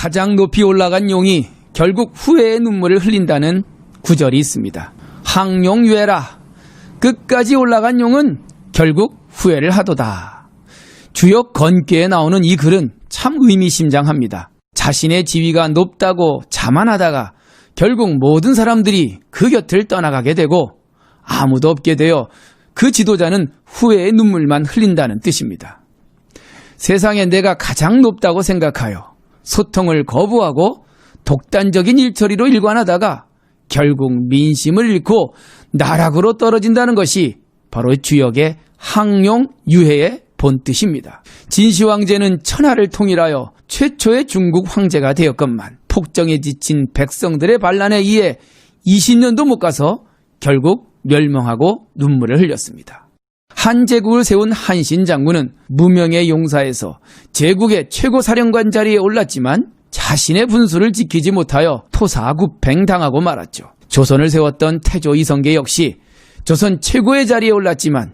가장 높이 올라간 용이 결국 후회의 눈물을 흘린다는 구절이 있습니다. 항용유해라. 끝까지 올라간 용은 결국 후회를 하도다. 주역 건께에 나오는 이 글은 참 의미심장합니다. 자신의 지위가 높다고 자만하다가 결국 모든 사람들이 그 곁을 떠나가게 되고 아무도 없게 되어 그 지도자는 후회의 눈물만 흘린다는 뜻입니다. 세상에 내가 가장 높다고 생각하여 소통을 거부하고 독단적인 일처리로 일관하다가 결국 민심을 잃고 나락으로 떨어진다는 것이 바로 주역의 항용유해의 본뜻입니다. 진시황제는 천하를 통일하여 최초의 중국 황제가 되었건만 폭정에 지친 백성들의 반란에 의해 20년도 못 가서 결국 멸망하고 눈물을 흘렸습니다. 한 제국을 세운 한신 장군은 무명의 용사에서 제국의 최고 사령관 자리에 올랐지만 자신의 분수를 지키지 못하여 토사구팽당하고 말았죠. 조선을 세웠던 태조 이성계 역시 조선 최고의 자리에 올랐지만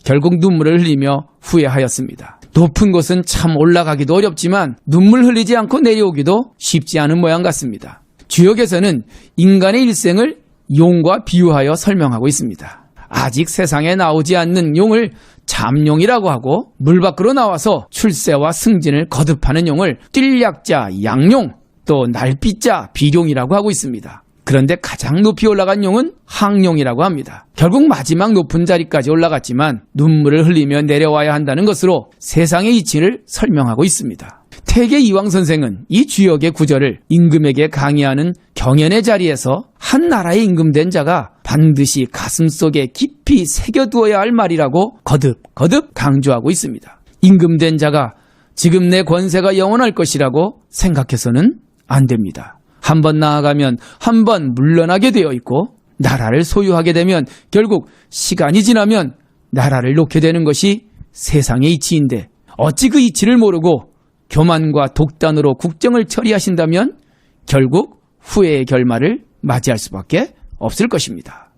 결국 눈물을 흘리며 후회하였습니다. 높은 곳은 참 올라가기도 어렵지만 눈물 흘리지 않고 내려오기도 쉽지 않은 모양 같습니다. 주역에서는 인간의 일생을 용과 비유하여 설명하고 있습니다. 아직 세상에 나오지 않는 용을 잠용이라고 하고 물 밖으로 나와서 출세와 승진을 거듭하는 용을 띨약자 양용, 또 날삣자 비룡이라고 하고 있습니다. 그런데 가장 높이 올라간 용은 항용이라고 합니다. 결국 마지막 높은 자리까지 올라갔지만 눈물을 흘리며 내려와야 한다는 것으로 세상의 이치를 설명하고 있습니다. 태계 이황 선생은 이 주역의 구절을 임금에게 강의하는 경연의 자리에서 한 나라에 임금된 자가 반드시 가슴속에 깊이 새겨두어야 할 말이라고 거듭 강조하고 있습니다. 임금된 자가 지금 내 권세가 영원할 것이라고 생각해서는 안 됩니다. 한 번 나아가면 한 번 물러나게 되어 있고 나라를 소유하게 되면 결국 시간이 지나면 나라를 놓게 되는 것이 세상의 이치인데 어찌 그 이치를 모르고 교만과 독단으로 국정을 처리하신다면 결국 후회의 결말을 맞이할 수밖에 없을 것입니다.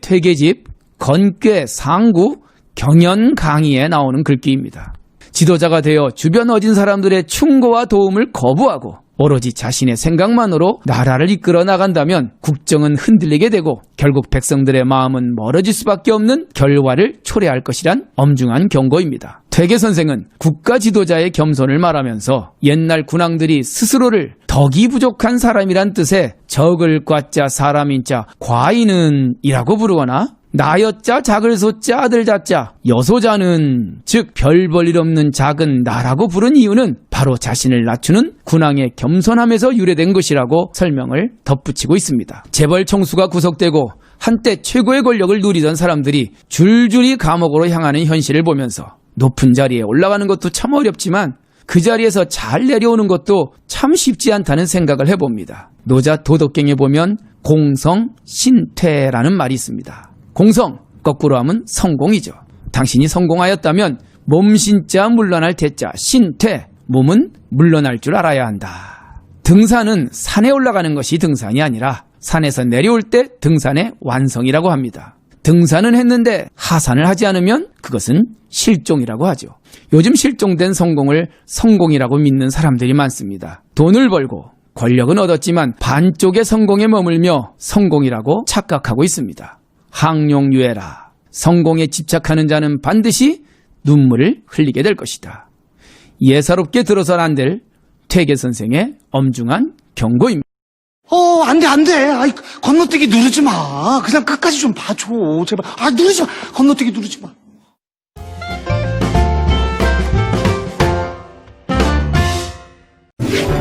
퇴계집 건꽤 상구 경연 강의에 나오는 글귀입니다. 지도자가 되어 주변 어진 사람들의 충고와 도움을 거부하고 오로지 자신의 생각만으로 나라를 이끌어 나간다면 국정은 흔들리게 되고 결국 백성들의 마음은 멀어질 수밖에 없는 결과를 초래할 것이란 엄중한 경고입니다. 퇴계 선생은 국가 지도자의 겸손을 말하면서 옛날 군왕들이 스스로를 덕이 부족한 사람이란 뜻의 적을 과자 사람인자 과인은 이라고 부르거나 나여자 작을 소자 아들 자자 여소자는 즉 별 볼 일 없는 작은 나라고 부른 이유는 바로 자신을 낮추는 군왕의 겸손함에서 유래된 것이라고 설명을 덧붙이고 있습니다. 재벌 총수가 구속되고 한때 최고의 권력을 누리던 사람들이 줄줄이 감옥으로 향하는 현실을 보면서 높은 자리에 올라가는 것도 참 어렵지만 그 자리에서 잘 내려오는 것도 참 쉽지 않다는 생각을 해봅니다. 노자 도덕경에 보면 공성신퇴라는 말이 있습니다. 공성, 거꾸로 하면 성공이죠. 당신이 성공하였다면 몸신자 물러날 태자, 신퇴, 몸은 물러날 줄 알아야 한다. 등산은 산에 올라가는 것이 등산이 아니라 산에서 내려올 때 등산의 완성이라고 합니다. 등산은 했는데 하산을 하지 않으면 그것은 실종이라고 하죠. 요즘 실종된 성공을 성공이라고 믿는 사람들이 많습니다. 돈을 벌고 권력은 얻었지만 반쪽의 성공에 머물며 성공이라고 착각하고 있습니다. 항용유해라. 성공에 집착하는 자는 반드시 눈물을 흘리게 될 것이다. 예사롭게 들어서는 안 될 퇴계 선생의 엄중한 경고입니다. 안 돼. 아이, 건너뛰기 누르지 마. 그냥 끝까지 좀 봐줘. 제발. 누르지 마. 건너뛰기 누르지 마.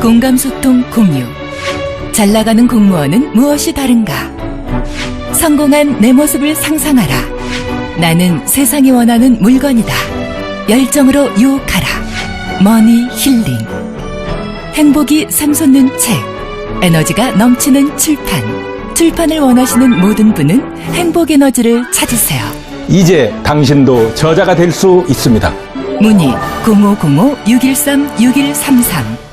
공감소통 공유. 잘 나가는 공무원은 무엇이 다른가? 성공한 내 모습을 상상하라. 나는 세상이 원하는 물건이다. 열정으로 유혹하라. 머니 힐링. 행복이 샘솟는 책. 에너지가 넘치는 출판. 출판을 원하시는 모든 분은 행복 에너지를 찾으세요. 이제 당신도 저자가 될 수 있습니다. 문의 0505-613-6133